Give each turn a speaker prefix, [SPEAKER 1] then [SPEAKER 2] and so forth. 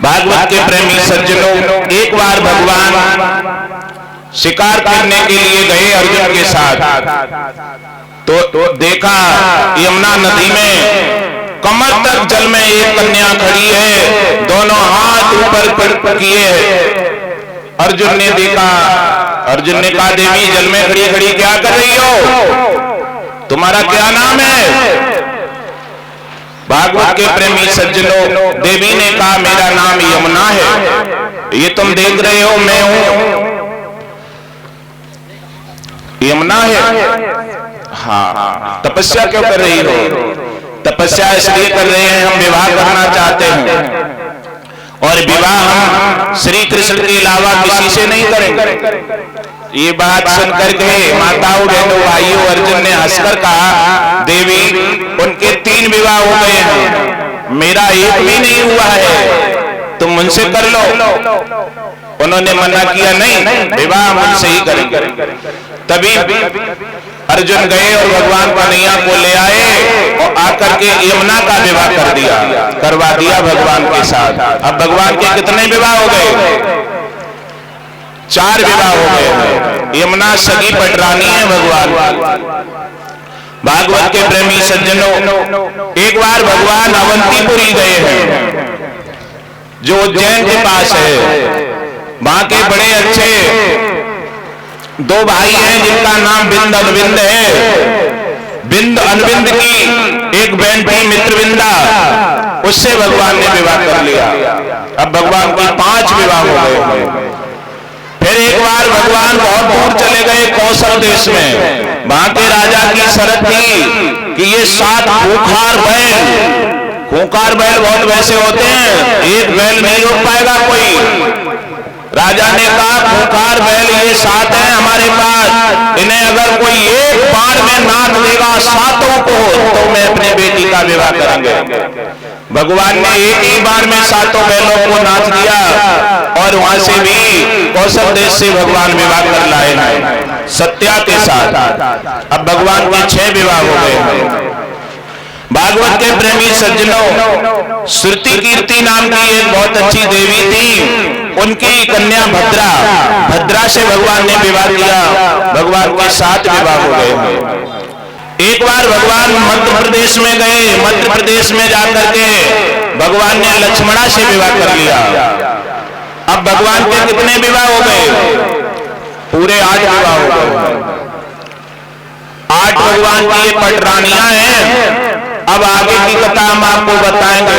[SPEAKER 1] भागवत के प्रेमी सज्जनों, एक बार भगवान शिकार करने के लिए गए अर्जुन के साथ। तो देखा यमुना नदी में कमर तक जल में एक कन्या खड़ी है, दोनों हाथ ऊपर किए। अर्जुन ने देखा, अर्जुन ने कहा, देवी जल में खड़ी खड़ी क्या कर रही हो, तुम्हारा क्या नाम है? भागवत के प्रेमी सज्जनों, देवी ने कहा, मेरा नाम यमुना है, ये तुम देख रहे हो मैं हूं, यमुना है। हाँ, तपस्या क्यों कर रही हो? तपस्या इसलिए कर रहे हैं, हम विवाह करना चाहते हैं, और विवाह हम श्री कृष्ण के अलावा किसी से नहीं करेंगे। ये बात सुनकर के माताओं बहनों भाइयों, अर्जुन ने हंसकर कहा, देवी उनके 3 विवाह हो गए हैं, मेरा एक भी नहीं हुआ है, तुम मुझसे कर लो। उन्होंने मना किया, नहीं विवाह मुझसे ही करेंगे। तभी अर्जुन गए और भगवान कन्हैया को ले आए और आकर के यमुना का विवाह करवा दिया भगवान के साथ। अब भगवान के कितने विवाह हो गए? 4 विवाह हो गए। यमुना सगी पटरानी है भगवान। भागवत के प्रेमी सज्जनों, एक बार भगवान अवंतीपुरी गए हैं, जो उज्जैन के पास है। वहां के बड़े अच्छे 2 भाई हैं जिनका नाम बिंद अनविंद है। बिंद अनविंद की एक बहन थी मित्रविंदा, उससे भगवान ने विवाह कर लिया। अब भगवान के 5 विवाह हो गए। फिर एक बार भगवान बहुत दूर चले गए कौशल देश में। वहां के राजा की शर्त थी कि ये 7 खूंखार बैल बहुत वैसे होते हैं, एक बैल नहीं रोक पाएगा कोई। राजा ने कहा, खूंखार बैल ये 7 हैं हमारे पास, इन्हें अगर कोई एक बार में नाच देगा 7 को, तो मैं अपनी बेटी का विवाह करेंगे। भगवान ने एक ही बार में 7 बैलों को नाच दिया, और वहां से भी कौशल देश से भगवान विवाह कर लाए सत्या के साथ। अब भगवान के 6 विवाह हो गए। भागवत के प्रेमी सज्जनों, श्रुति कीर्ति नाम की एक बहुत अच्छी देवी थी, उनकी कन्या भद्रा से भगवान ने विवाह किया। भगवान के 7 विवाह हो गए। एक बार भगवान मध्य प्रदेश में गए। मध्य प्रदेश में जाकर के भगवान ने लक्ष्मणा से विवाह कर लिया। अब भगवान के कितने विवाह हो गए? पूरे 8 विवाह हो गए। 8 भगवान की ये पटरानियां हैं। अब आगे की कथा हम आपको बताएंगे।